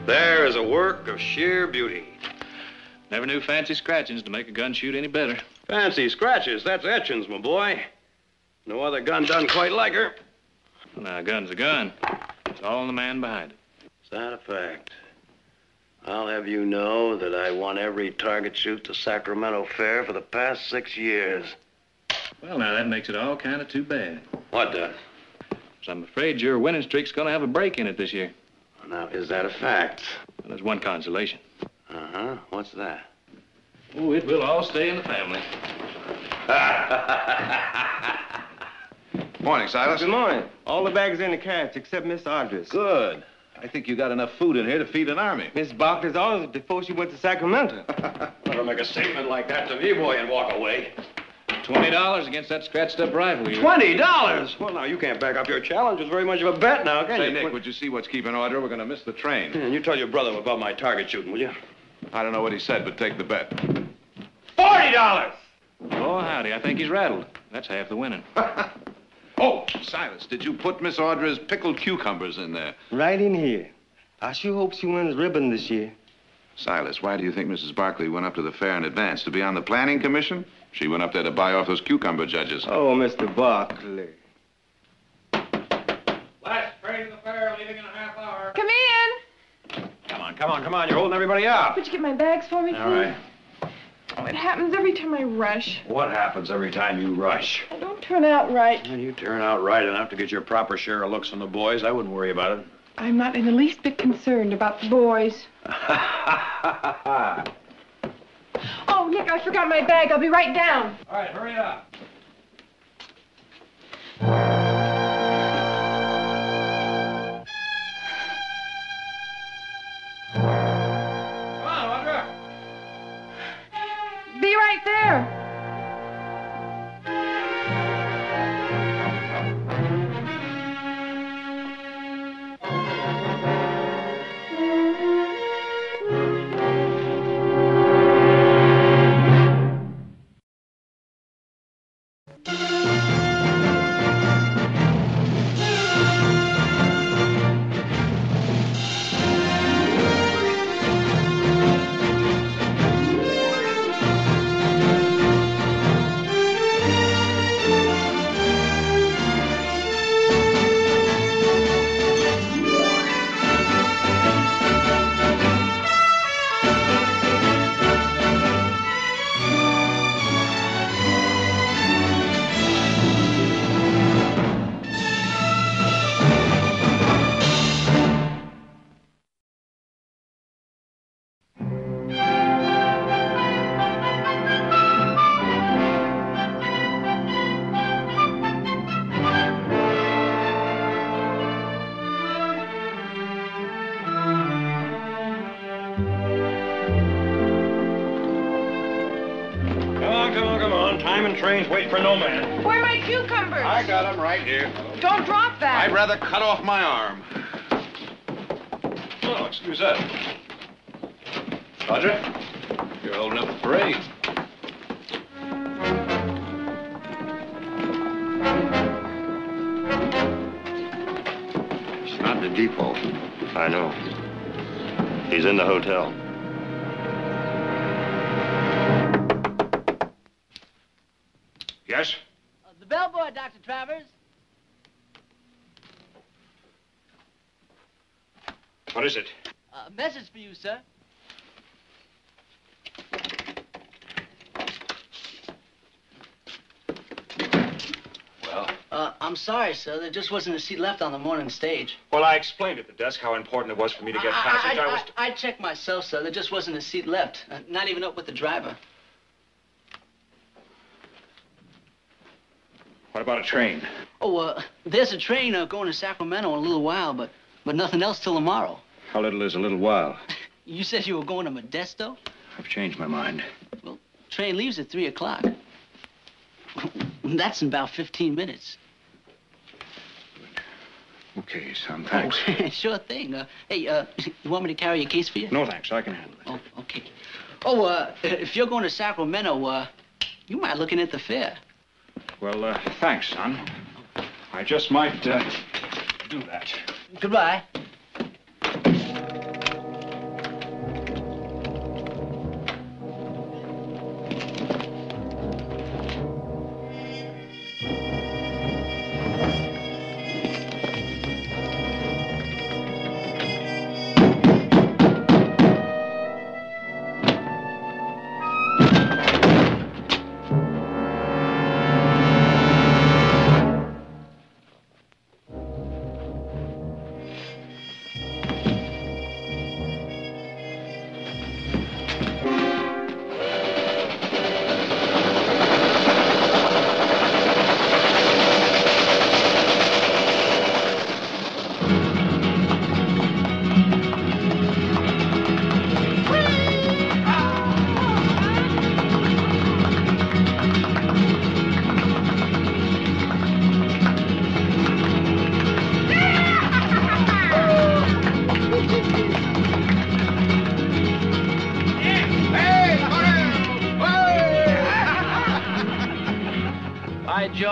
There is a work of sheer beauty. Never knew fancy scratchings to make a gun shoot any better. Fancy scratches, that's etchings, my boy. No other gun done quite like her. Well, now, a gun's a gun. It's all in the man behind it. Is that a fact? I'll have you know that I won every target shoot the Sacramento Fair for the past 6 years. Well, now, that makes it all kind of too bad. What does? 'Cause I'm afraid your winning streak's gonna have a break in it this year. Now, is that a fact? Well, there's one consolation. Uh-huh. What's that? Oh, it will all stay in the family. Morning, Silas. Good morning. All the bags are in the carriage except Miss Audrey's. Good. I think you got enough food in here to feed an army. Miss Barkley's orders before she went to Sacramento. Never make a statement like that to me, boy, and walk away. $20 against that scratched-up rifle. $20? Well, now, you can't back up your challenge. It's very much of a bet now, can you? Say, Nick, would you see what's keeping order? We're going to miss the train. And you tell your brother about my target shooting, will you? I don't know what he said, but take the bet. $40! Oh, howdy. I think he's rattled. That's half the winning. Oh, Silas, did you put Miss Audra's pickled cucumbers in there? Right in here. I sure hope she wins ribbon this year. Silas, why do you think Mrs. Barkley went up to the fair in advance? To be on the planning commission? She went up there to buy off those cucumber judges. Oh, Mr. Barkley. Last train to the fair, leaving in a half hour. Come in. Come on. You're holding everybody up. Would you get my bags for me, please? All right. Oh, it happens every time I rush. What happens every time you rush? I don't turn out right. When you turn out right enough to get your proper share of looks from the boys, I wouldn't worry about it. I'm not in the least bit concerned about the boys. Oh, Nick, I forgot my bag. I'll be right down. All right, hurry up. Come on, Audra. Be right there. Time and trains wait for no man. Where are my cucumbers? I got them right here. Don't drop that. I'd rather cut off my arm. Oh, excuse that. Audra, you're holding up the parade. He's not in the depot. I know. He's in the hotel. Yes? The bellboy, Dr. Travers. What is it? A message for you, sir. Well? I'm sorry, sir. There just wasn't a seat left on the morning stage. Well, I explained at the desk how important it was for me to get passage. I checked myself, sir. There just wasn't a seat left. Not even up with the driver. What about a train? Oh, there's a train going to Sacramento in a little while, but nothing else till tomorrow. How little is a little while? You said you were going to Modesto? I've changed my mind. Well, train leaves at 3 o'clock. That's in about 15 minutes. Okay, son, thanks. Oh, sure thing. Hey, you want me to carry a case for you? No, thanks. I can handle it. Oh, okay. Oh, if you're going to Sacramento, you might look in at the fair. Well, thanks, son. I just might do that. Goodbye.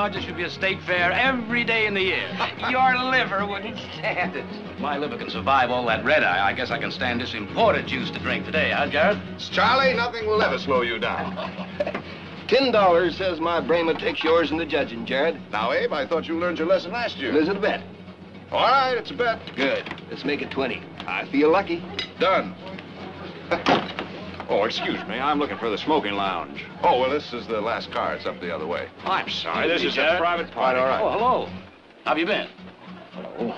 Georgia should be a state fair every day in the year. Your liver wouldn't stand it. My liver can survive all that red eye. I guess I can stand this imported juice to drink today, huh, Jared? Charlie, nothing will ever slow you down. $10 says my Brahma takes yours in the judging, Jared. Now, Abe, I thought you learned your lesson last year. Is it a bet? All right, it's a bet. Good. Let's make it 20. I feel lucky. Done. Oh, excuse me. I'm looking for the smoking lounge. Oh, well, this is the last car. It's up the other way. I'm sorry. This is a Jared. private party. All right. Oh, hello. How have you been? Hello.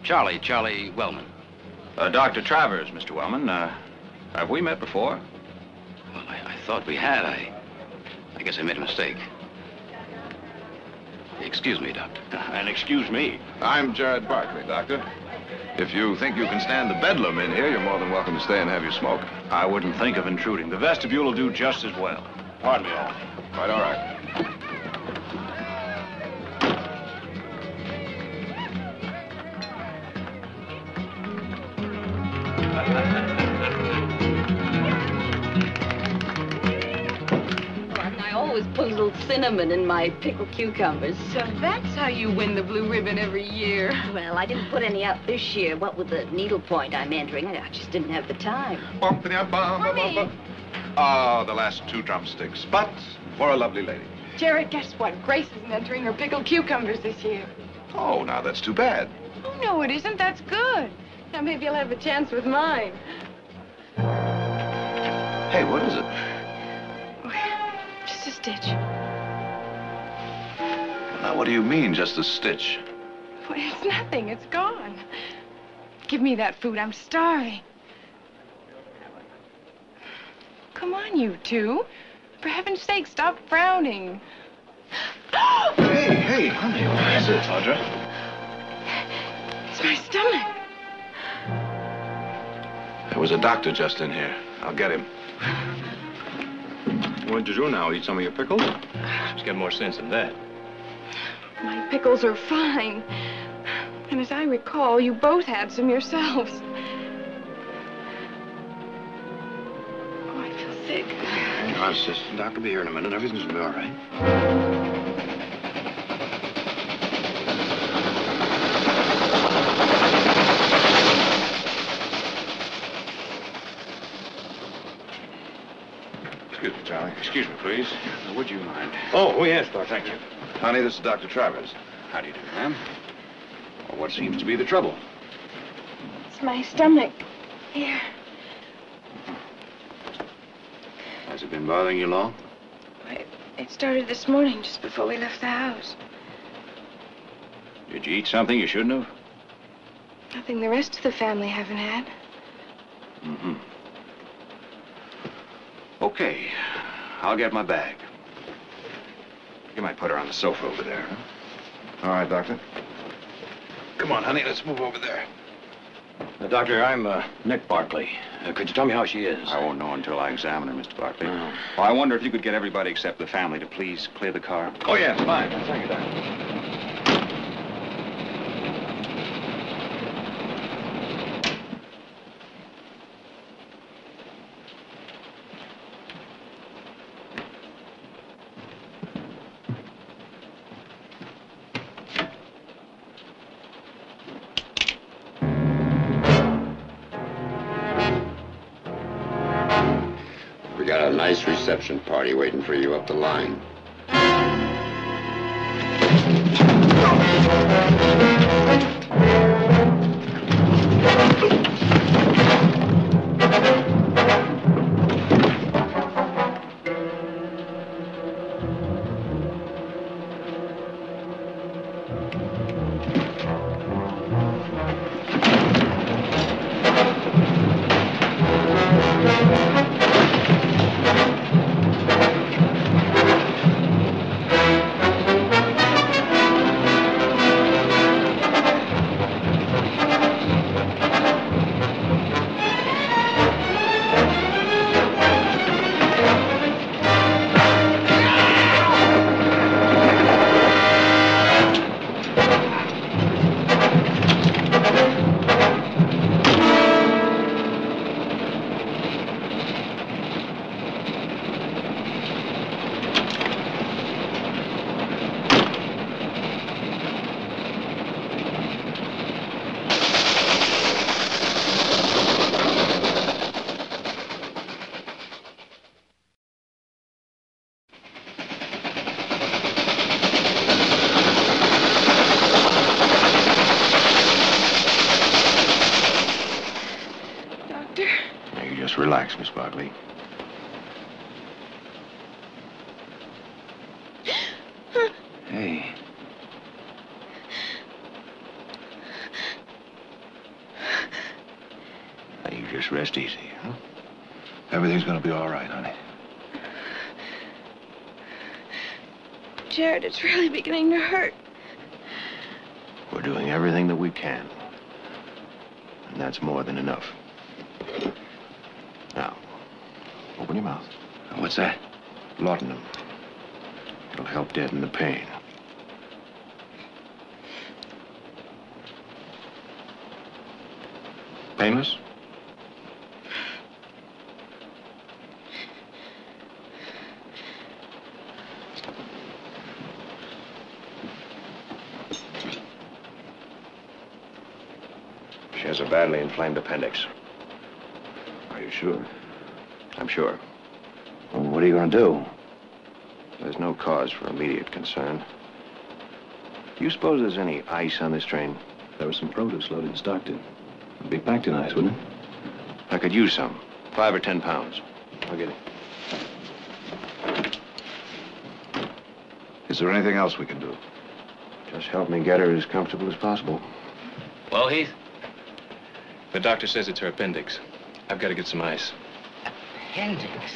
Charlie Wellman. Dr. Travers, Mr. Wellman. Have we met before? Well, I thought we had. I guess I made a mistake. Excuse me, Doctor. And excuse me. I'm Jared Barkley, Doctor. If you think you can stand the bedlam in here, you're more than welcome to stay and have your smoke. I wouldn't think of intruding. The vestibule will do just as well. Pardon me, all. Right, all right. I always put a little cinnamon in my pickled cucumbers. So that's how you win the blue ribbon every year. Well, I didn't put any out this year. What with the needlepoint I'm entering, I just didn't have the time. Ah, the last 2 drumsticks, but for a lovely lady. Jared, guess what? Grace isn't entering her pickled cucumbers this year. Oh, now that's too bad. Oh, no, it isn't. That's good. Now maybe I'll have a chance with mine. Hey, what is it? Just a stitch. Now, what do you mean, just a stitch? Well, it's nothing. It's gone. Give me that food. I'm starving. Come on, you two. For heaven's sake, stop frowning. Hey, honey, what is it? Audra? It's my stomach. There was a doctor just in here. I'll get him. What'd you do now? Eat some of your pickles? Just get more sense than that. My pickles are fine. And as I recall, you both had some yourselves. Oh, I feel sick. Hang on, sis. The doctor will be here in a minute. Everything's gonna be all right. Excuse me, Charlie. Excuse me, please. Would you mind? Oh, yes, Doctor. Thank you. Honey, this is Dr. Travers. How do you do, ma'am? Well, what seems to be the trouble? It's my stomach. Here. Has it been bothering you long? It started this morning, just before we left the house. Did you eat something you shouldn't have? Nothing the rest of the family haven't had. Mm-hmm. Okay. I'll get my bag. You might put her on the sofa over there, huh? All right, Doctor. Come on, honey. Let's move over there. Doctor, I'm Nick Barkley. Could you tell me how she is? I won't know until I examine her, Mr. Barkley. Oh. Well, I wonder if you could get everybody except the family to please clear the car. Oh, yes, fine. Thank you, Doctor. We got a nice reception party waiting for you up the line. Just relax, Miss Barkley. Hey. Now, you just rest easy, huh? Everything's gonna be all right, honey. Jared, it's really beginning to hurt. We're doing everything that we can. And that's more than enough. Now, open your mouth. What's that? Laudanum. It'll help deaden the pain. Painless? She has a badly inflamed appendix. Are you sure? I'm sure. Well, what are you gonna do? There's no cause for immediate concern. Do you suppose there's any ice on this train? There was some produce loaded in Stockton. It'd be packed in ice, wouldn't it? I could use some. 5 or 10 pounds. I'll get it. Is there anything else we can do? Just help me get her as comfortable as possible. Well, Heath? The doctor says it's her appendix. I've got to get some ice. Appendix.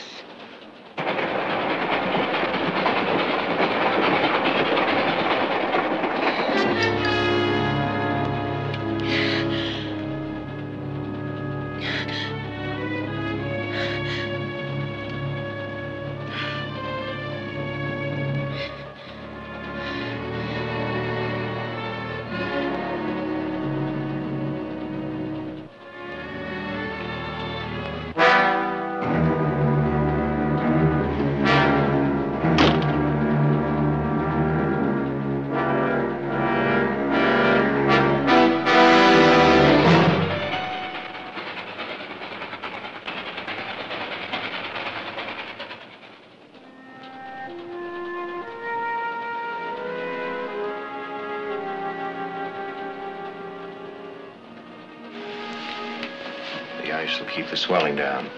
The ice will keep the swelling down.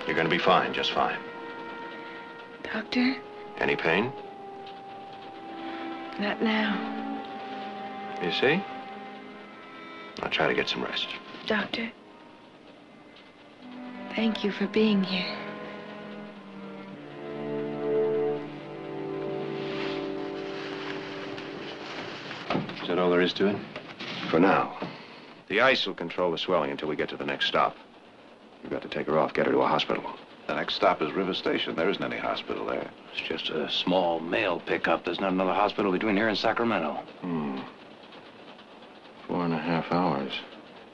You're going to be fine, just fine. Doctor? Any pain? Not now. You see? I'll try to get some rest. Doctor? Thank you for being here. Is that all there is to it? For now. The ice will control the swelling until we get to the next stop. We've got to take her off, get her to a hospital. The next stop is River Station. There isn't any hospital there. It's just a small mail pickup. There's not another hospital between here and Sacramento. 4.5 hours.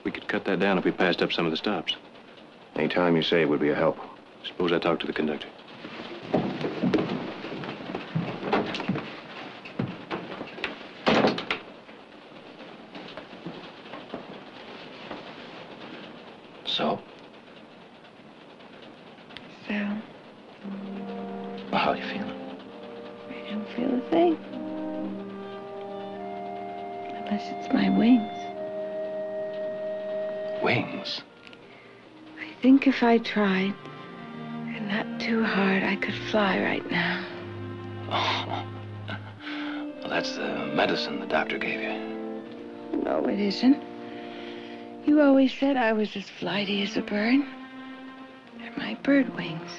We could cut that down if we passed up some of the stops. Any time you say would be a help. Suppose I talk to the conductor. So? So, Well, how you feeling? I don't feel a thing. Unless it's my wings. Wings? I think if I tried, and not too hard, I could fly right now. Oh. Well, that's the medicine the doctor gave you. No, it isn't. You always said I was as flighty as a bird. They're my bird wings.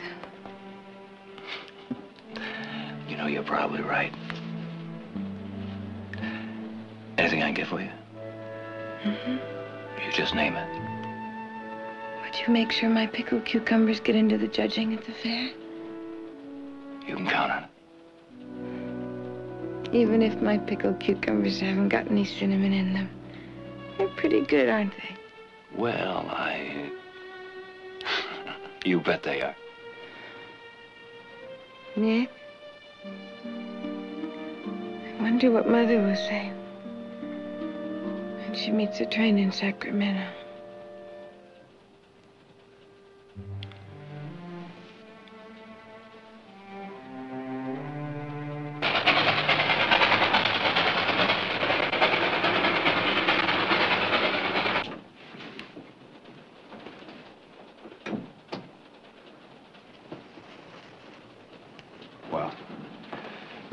You know, you're probably right. Anything I can get for you? Mm-hmm. You just name it. Would you make sure my pickled cucumbers get into the judging at the fair? You can count on it. Even if my pickled cucumbers haven't got any cinnamon in them. They're pretty good, aren't they? Well, You bet they are. Nick? I wonder what Mother will say when she meets the train in Sacramento.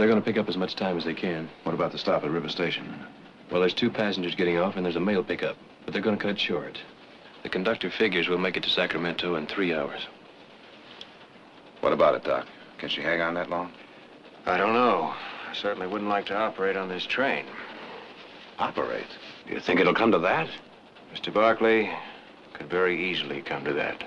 They're going to pick up as much time as they can. What about the stop at River Station? Well, there's 2 passengers getting off, and there's a mail pickup. But they're going to cut it short. The conductor figures we'll make it to Sacramento in 3 hours. What about it, Doc? Can she hang on that long? I don't know. I certainly wouldn't like to operate on this train. Operate? Do you think it'll come to that? Mr. Barkley, could very easily come to that.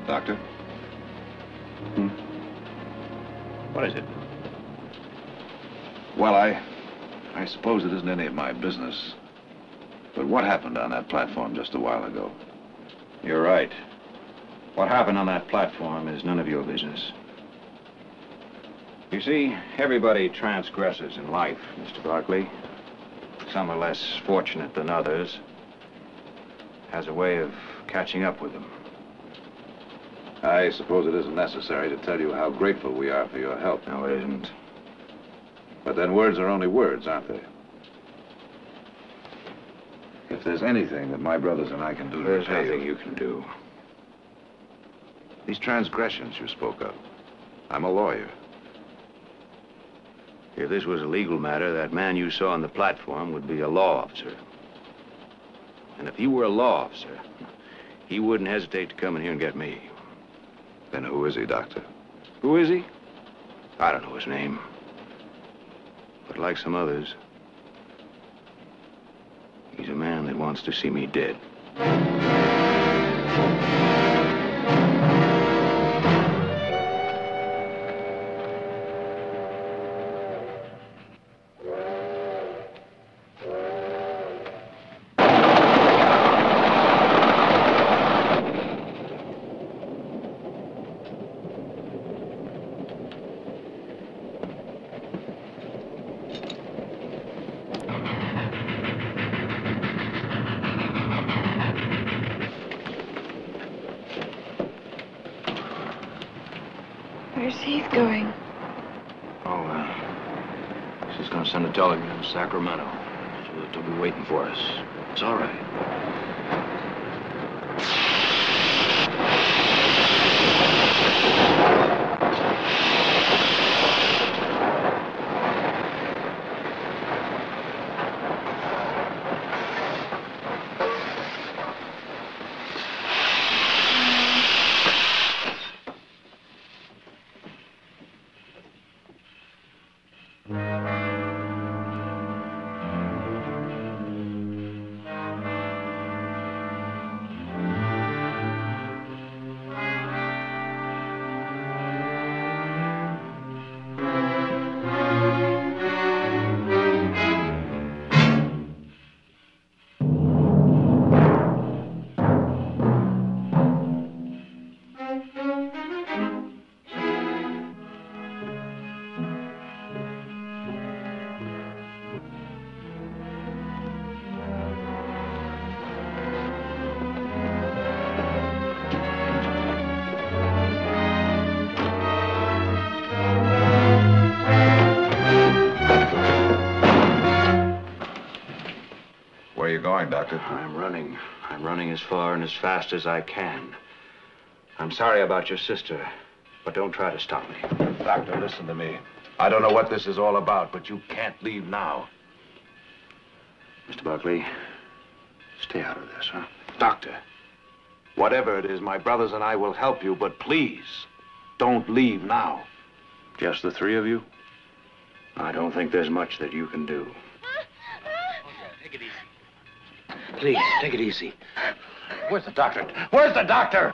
Doctor? What is it? Well, I suppose it isn't any of my business. But what happened on that platform just a while ago? You're right. What happened on that platform is none of your business. You see, everybody transgresses in life, Mr. Barkley. Some are less fortunate than others. Has a way of catching up with them. I suppose it isn't necessary to tell you how grateful we are for your help. No, it isn't. But then words are only words, aren't they? If there's anything that my brothers and I can do to There's repay nothing you can do. These transgressions you spoke of. I'm a lawyer. If this was a legal matter, that man you saw on the platform would be a law officer. And if he were a law officer, he wouldn't hesitate to come in here and get me. Then who is he, Doctor? Who is he? I don't know his name. But like some others, he's a man that wants to see me dead. Where's Heath going? She's gonna send a telegram to Sacramento. She'll be waiting for us. It's all right. Where are you going, Doctor? I'm running. I'm running as far and as fast as I can. I'm sorry about your sister, but don't try to stop me. Doctor, listen to me. I don't know what this is all about, but you can't leave now. Mr. Barkley, stay out of this, huh? Doctor, whatever it is, my brothers and I will help you, but please, don't leave now. Just the 3 of you? I don't think there's much that you can do. Take it easy. Please, take it easy. Where's the doctor? Where's the doctor?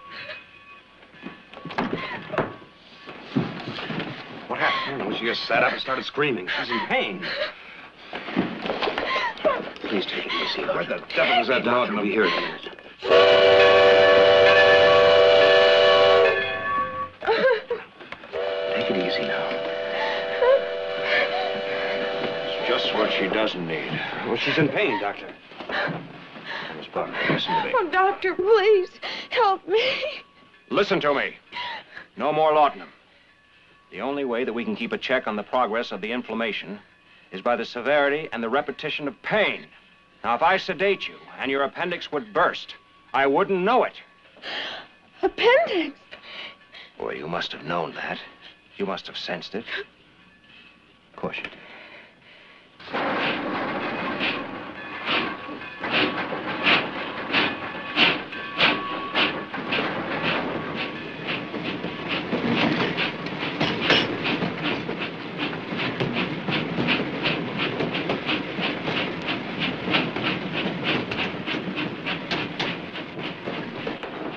What happened? She just sat up and started screaming. She's in pain. Please take it easy. Where the devil is that dog? I'll be here in a minute. Take it easy now. It's just what she does doesn't need. Well, she's in pain, Doctor. Miss Barkley, listen to me. Oh, doctor, please help me. Listen to me. No more laudanum. The only way that we can keep a check on the progress of the inflammation is by the severity and the repetition of pain. Now, if I sedate you and your appendix would burst, I wouldn't know it. Appendix? Boy, you must have known that. You must have sensed it. Of course you did.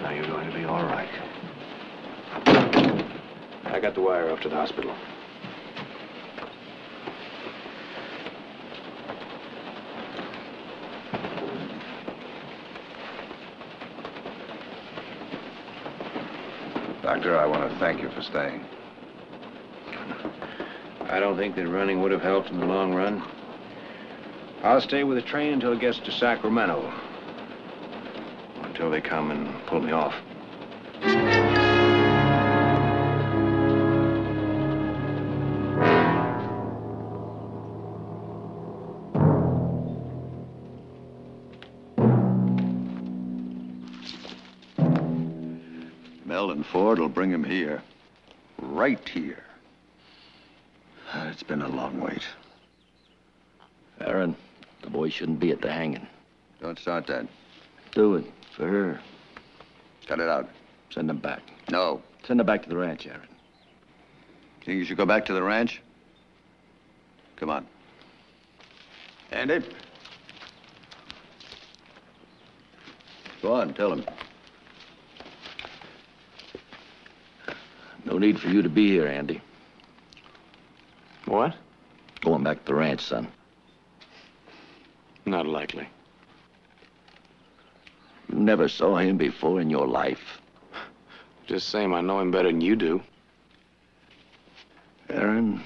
Now you're going to be all right. I got the wire off to the hospital. Doctor, I want to thank you for staying. I don't think that running would have helped in the long run. I'll stay with the train until it gets to Sacramento. Until they come and pull me off. Mel and Ford will bring him here. Right here. It's been a long wait. Aaron, the boy shouldn't be at the hanging. Don't start that. Do it for her. Cut it out. Send him back. No. Send him back to the ranch, Aaron. Think you should go back to the ranch? Come on. Andy? Go on, tell him. No need for you to be here, Andy. What? Going back to the ranch, son. Not likely. You never saw him before in your life. Just same, I know him better than you do. Aaron,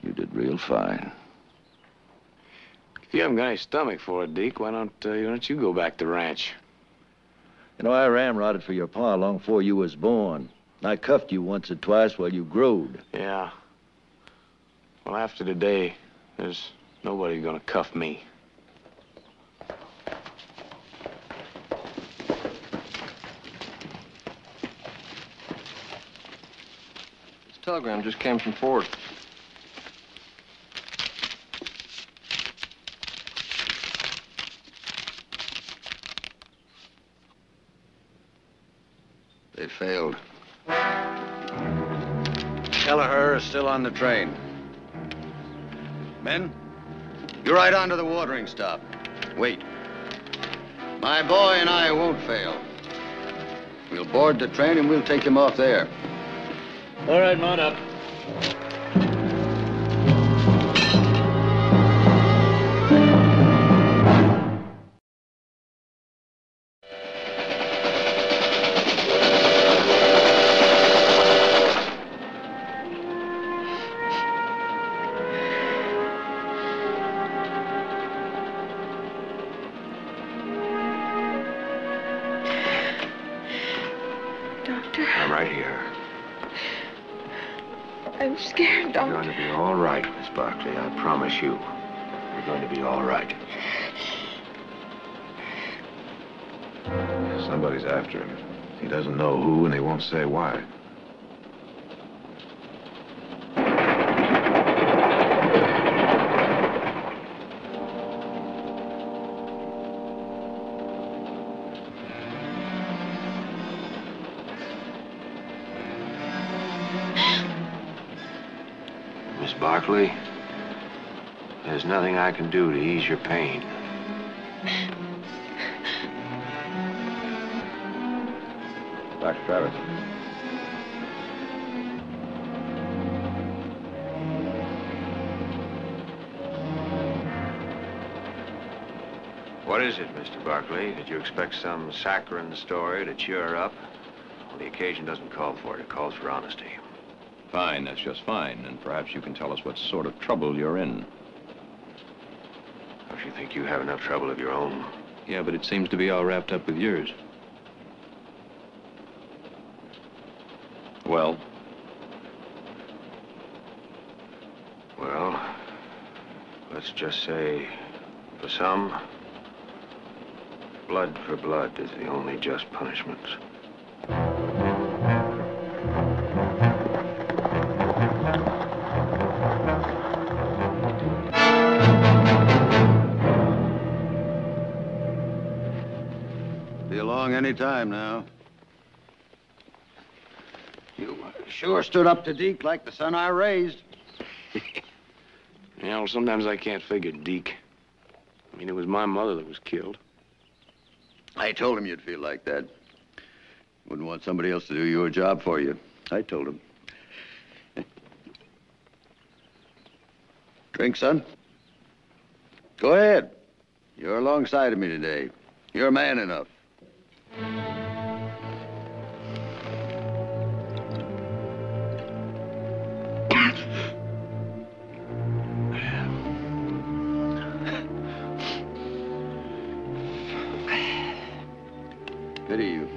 you did real fine. If you haven't got any stomach for it, Deke, why don't you go back to the ranch? You know, I ramrodded for your pa long before you was born. I cuffed you once or twice while you growed. Yeah. Well, after today, there's nobody gonna cuff me. This telegram just came from Ford. They failed. Kelleher is still on the train. Men, you ride on to the watering stop. Wait. My boy and I won't fail. We'll board the train and we'll take him off there. All right, mount up. I'm right here. I'm scared, You're Doctor. going to be all right, Miss Barkley. I promise you. You're going to be all right. Somebody's after him. He doesn't know who, and he won't say why. Miss Barkley, there's nothing I can do to ease your pain. Dr. Travers. What is it, Mr. Barkley? Did you expect some saccharine story to cheer her up? Well, the occasion doesn't call for it. It calls for honesty. Fine, that's just fine. And perhaps you can tell us what sort of trouble you're in. You think you have enough trouble of your own? Yeah, but it seems to be all wrapped up with yours. Well? Well, let's just say, for some, blood for blood is the only just punishment. Be along any time now. You sure stood up to Deke like the son I raised. You know, sometimes I can't figure Deke. I mean, it was my mother that was killed. I told him you'd feel like that. Wouldn't want somebody else to do your job for you. I told him. Drink, son? Go ahead. You're alongside of me today. You're man enough. Pity you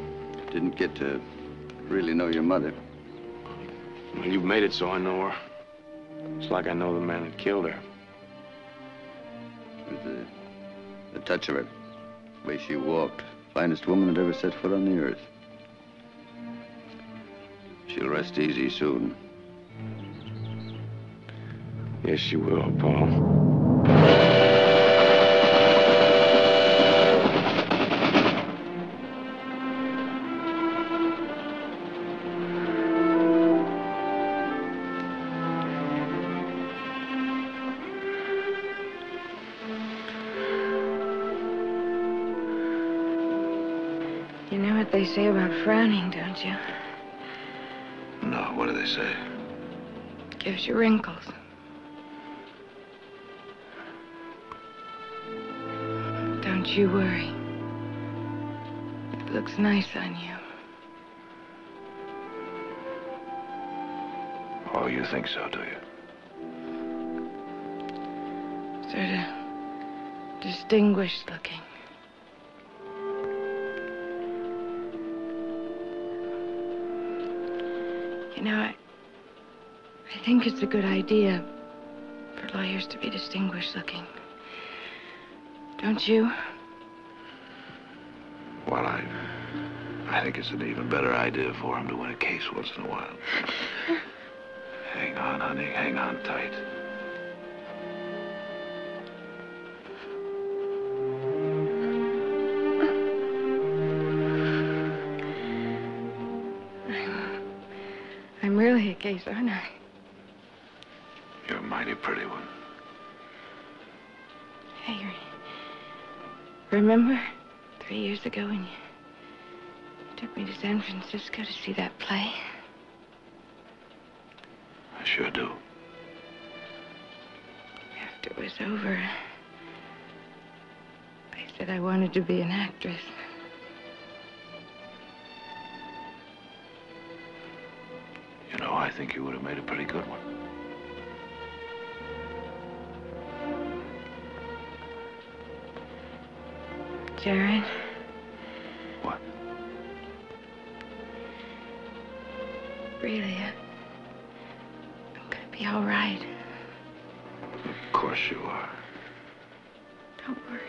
didn't get to really know your mother. Well, you've made it so I know her. It's like I know the man that killed her. It was the touch of her, the way she walked. Finest woman that ever set foot on the earth. She'll rest easy soon. Yes, she will, Paul. You know what they say about frowning, don't you? No, what do they say? Gives you wrinkles. Don't you worry. It looks nice on you. Oh, you think so, do you? Sort of distinguished looking. You know, I think it's a good idea for lawyers to be distinguished looking. Don't you? Well, I think it's an even better idea for him to win a case once in a while. Hang on, honey. Hang on tight. I'm really a case, aren't I? You're a mighty pretty one. Hey, remember 3 years ago when you took me to San Francisco to see that play? I sure do. After it was over, I said I wanted to be an actress. You know, I think you would have made a pretty good one. Jared? What? Really, I'm gonna be all right. Of course you are. Don't worry.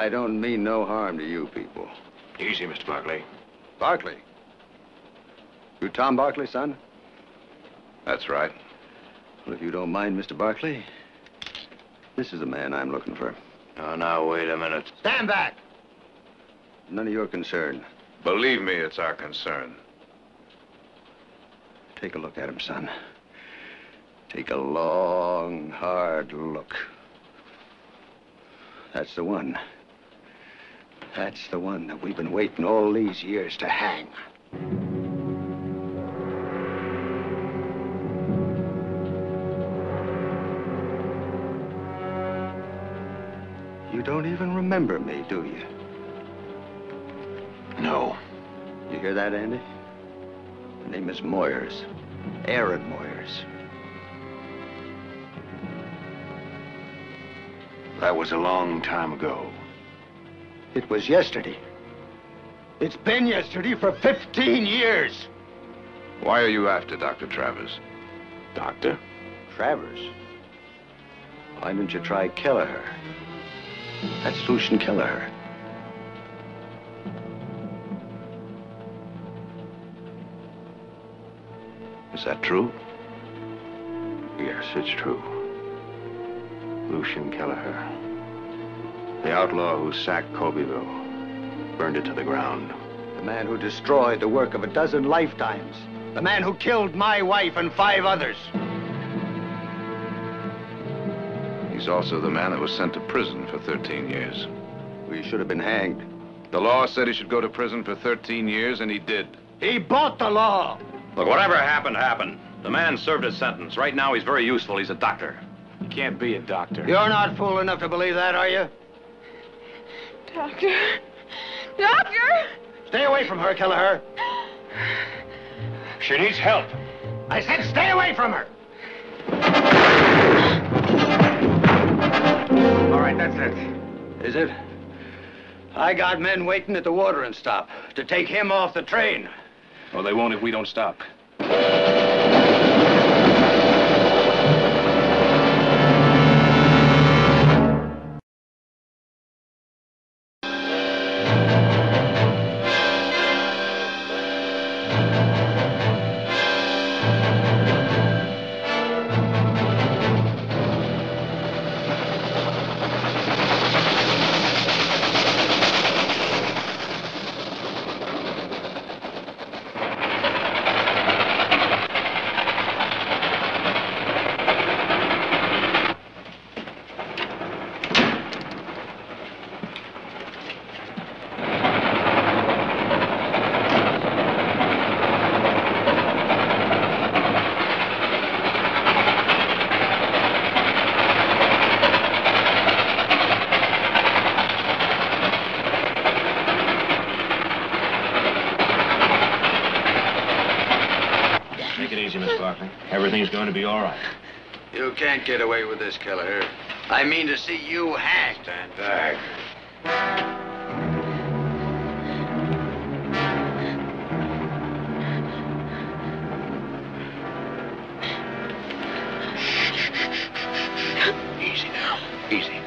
I don't mean no harm to you people. Easy, Mr. Barkley. Barkley? You Tom Barkley, son? That's right. Well, if you don't mind, Mr. Barkley, this is the man I'm looking for. Oh, now, wait a minute. Stand back! None of your concern. Believe me, it's our concern. Take a look at him, son. Take a long, hard look. That's the one. That's the one that we've been waiting all these years to hang. You don't even remember me, do you? No. You hear that, Andy? The name is Moyers. Aaron Moyers. That was a long time ago. It was yesterday. It's been yesterday for 15 years. Why are you after Dr. Travers? Doctor? Travers? Why didn't you try Kelleher? That's Lucian Kelleher. Is that true? Yes, it's true. Lucian Kelleher. The outlaw who sacked Colbyville. Burned it to the ground. The man who destroyed the work of a dozen lifetimes. The man who killed my wife and 5 others. He's also the man that was sent to prison for 13 years. We should have been hanged. The law said he should go to prison for 13 years, and he did. He bought the law. Look, whatever happened, happened. The man served his sentence. Right now, he's very useful. He's a doctor. He can't be a doctor. You're not fool enough to believe that, are you? Doctor! Doctor! Stay away from her, Kelleher. She needs help. I said stay away from her. All right, that's it. Is it? I got men waiting at the watering stop to take him off the train. Well, they won't if we don't stop. Everything's going to be all right. You can't get away with this, Kelleher. I mean to see you hanged. Stand back. Easy now. Easy.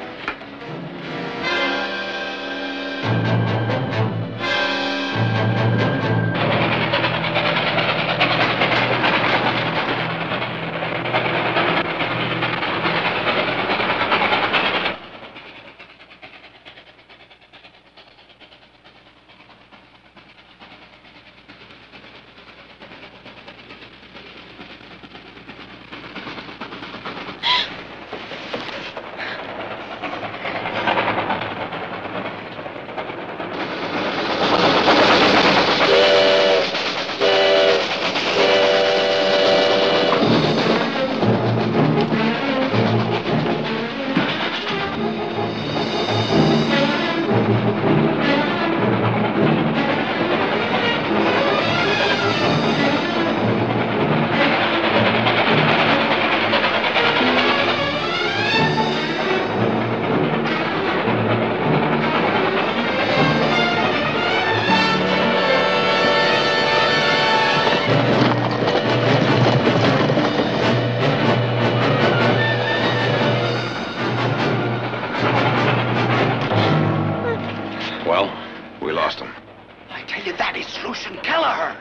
I tell you, that is Lucian Kelleher.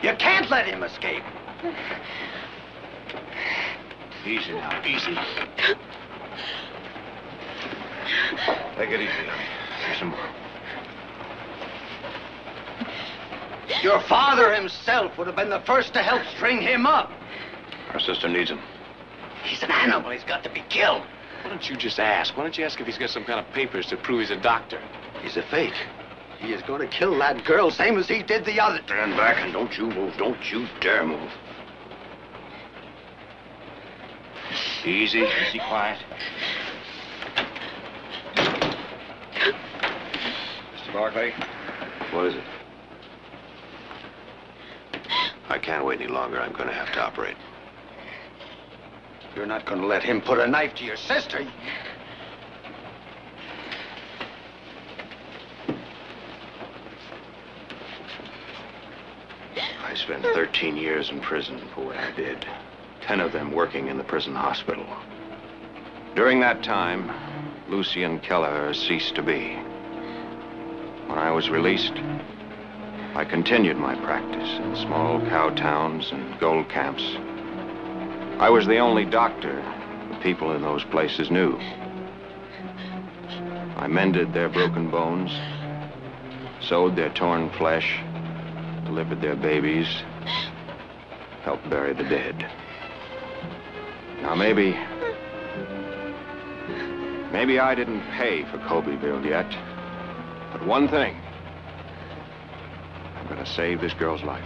You can't let him escape. Easy now, easy. Take it easy, honey. Here's some more. Your father himself would have been the first to help string him up. Our sister needs him. He's an animal. He's got to be killed. Why don't you just ask? Why don't you ask if he's got some kind of papers to prove he's a doctor? He's a fake. He is going to kill that girl, same as he did the other. Stand back and don't you move. Don't you dare move. Easy, easy, quiet. Mr. Barclay? What is it? I can't wait any longer. I'm going to have to operate. You're not going to let him put a knife to your sister. I spent 13 years in prison for what I did. 10 of them working in the prison hospital. During that time, Lucian Kelleher ceased to be. When I was released, I continued my practice in small cow towns and gold camps. I was the only doctor the people in those places knew. I mended their broken bones, sewed their torn flesh, delivered their babies, helped bury the dead. Now, maybe I didn't pay for Colbyville yet, but one thing, I'm gonna save this girl's life.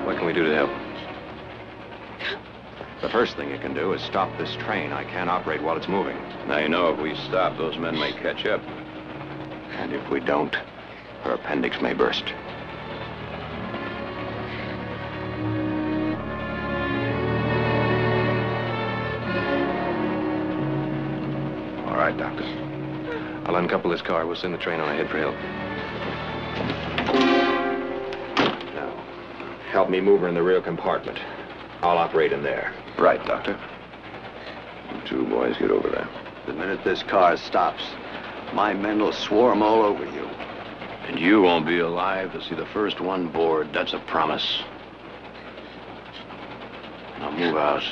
What can we do to help? The first thing you can do is stop this train. I can't operate while it's moving. Now, you know, if we stop, those men may catch up. And if we don't, her appendix may burst. All right, Doctor. I'll uncouple this car. We'll send the train on ahead for help. Now, help me move her in the rear compartment. I'll operate in there. Right, Doctor. You two boys get over there. The minute this car stops, my men will swarm all over you. And you won't be alive to see the first one board. That's a promise. Now move out.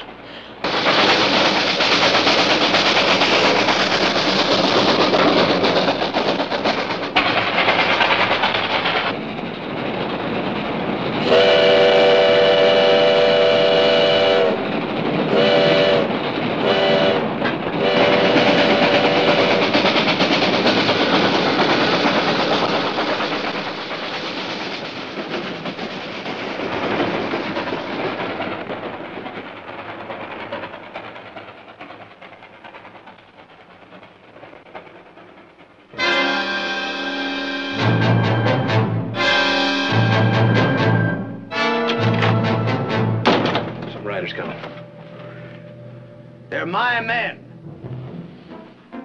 They're my men.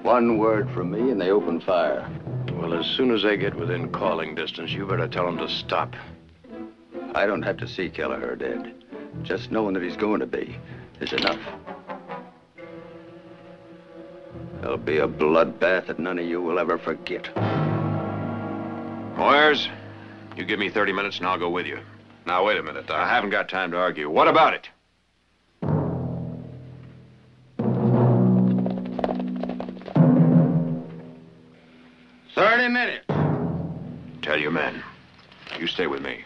One word from me and they open fire. Well, as soon as they get within calling distance, you better tell them to stop. I don't have to see Kelleher dead. Just knowing that he's going to be is enough. There'll be a bloodbath that none of you will ever forget. Moyers, you give me 30 minutes and I'll go with you. Now, wait a minute. I haven't got time to argue. What about it? Minutes. Tell your men. You stay with me.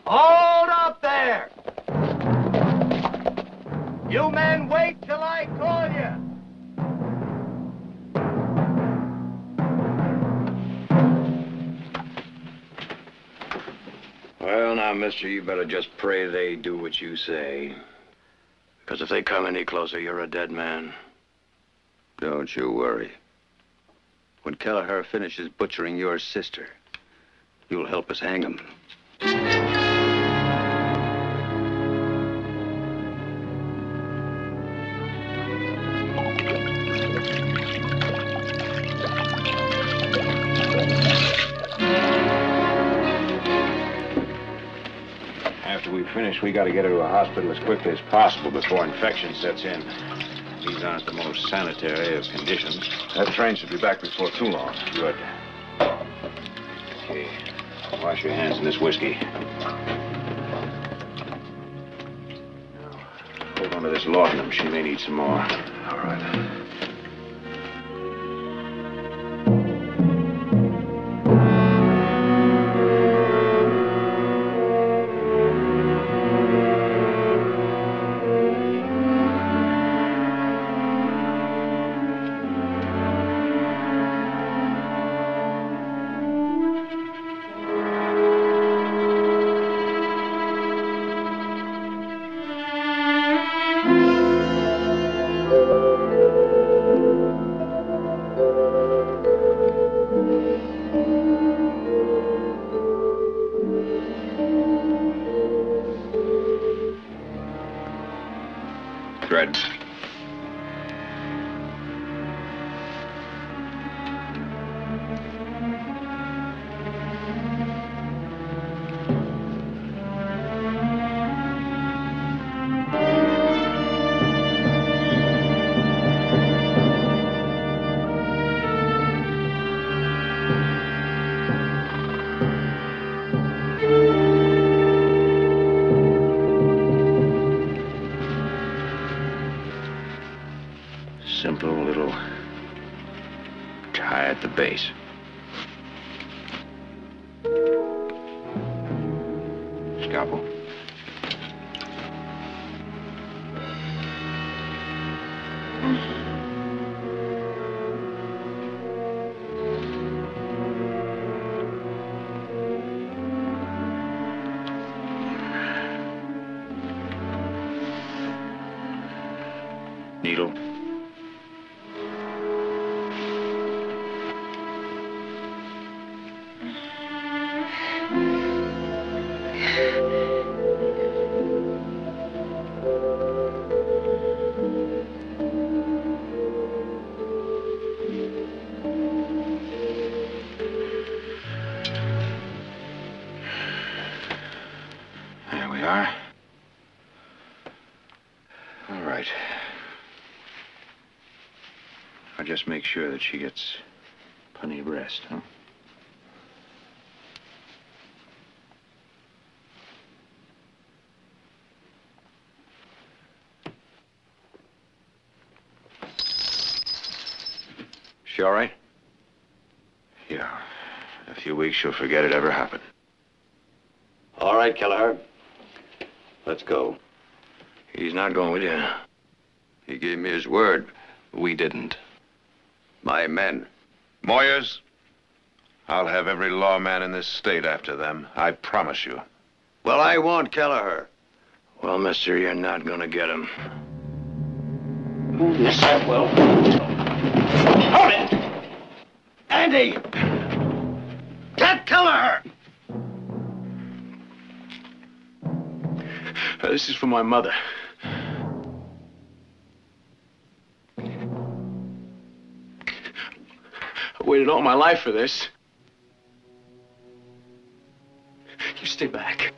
Hold up there! You men wait till I call you. Well, now, mister, you better just pray they do what you say. Because if they come any closer, you're a dead man. Don't you worry. When Kelleher finishes butchering your sister, you'll help us hang him. finished, we got to get her to a hospital as quickly as possible before infection sets in. These aren't the most sanitary of conditions. That train should be back before too long. Good. Okay. Wash your hands in this whiskey. Hold on to this laudanum. She may need some more. All right. Thread. Simple little tie at the base. Scalpel. Needle. There we are. All right. I'll just make sure that she gets plenty of rest, huh? She all right? Yeah. In a few weeks, she'll forget it ever happened. All right, Kelleher. Let's go. He's not going with you. He gave me his word. We didn't. My men. Moyers, I'll have every lawman in this state after them. I promise you. Well, I want Kelleher. Well, mister, you're not gonna get him. Yes, I will. Hold it! Andy! Get Kelleher! This is for my mother. I waited all my life for this. You stay back.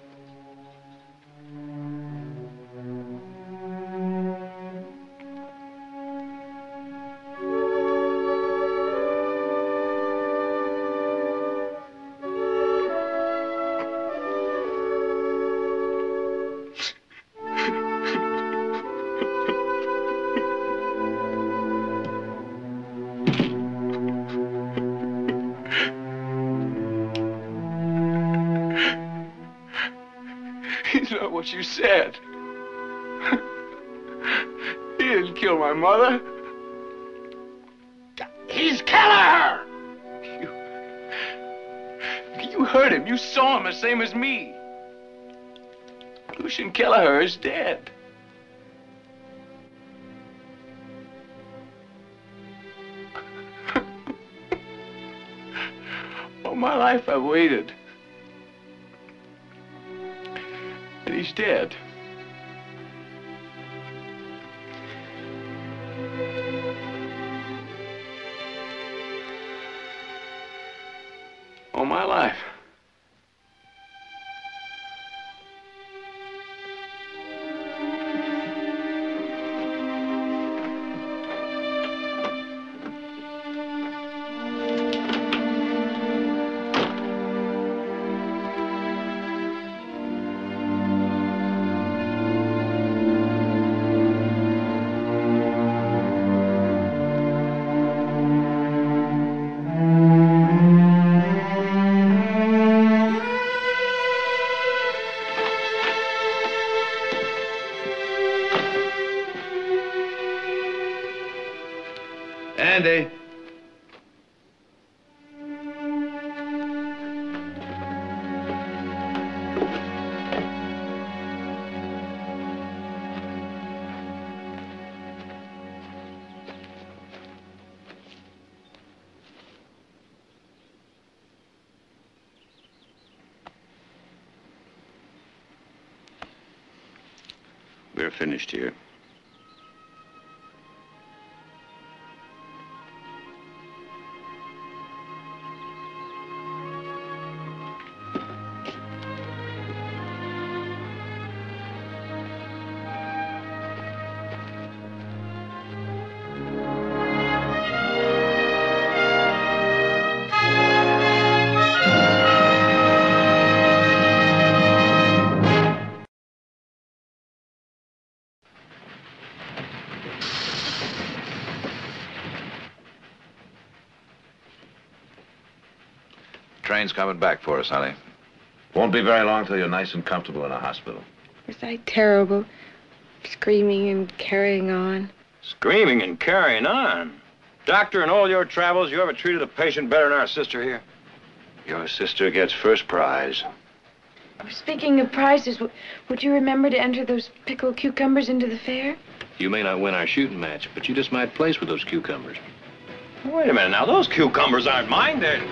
He's not what you said. He didn't kill my mother. He's Kelleher! You heard him. You saw him the same as me. Lucian Kelleher is dead. All my life I've waited. And he's dead. All my life. We're finished here. Train's coming back for us, honey. Won't be very long till you're nice and comfortable in a hospital. Was I terrible? Screaming and carrying on. Screaming and carrying on? Doctor, in all your travels, you ever treated a patient better than our sister here? Your sister gets first prize. Speaking of prizes, would you remember to enter those pickled cucumbers into the fair? You may not win our shooting match, but you just might place with those cucumbers. Wait a minute now, those cucumbers aren't mine, they're...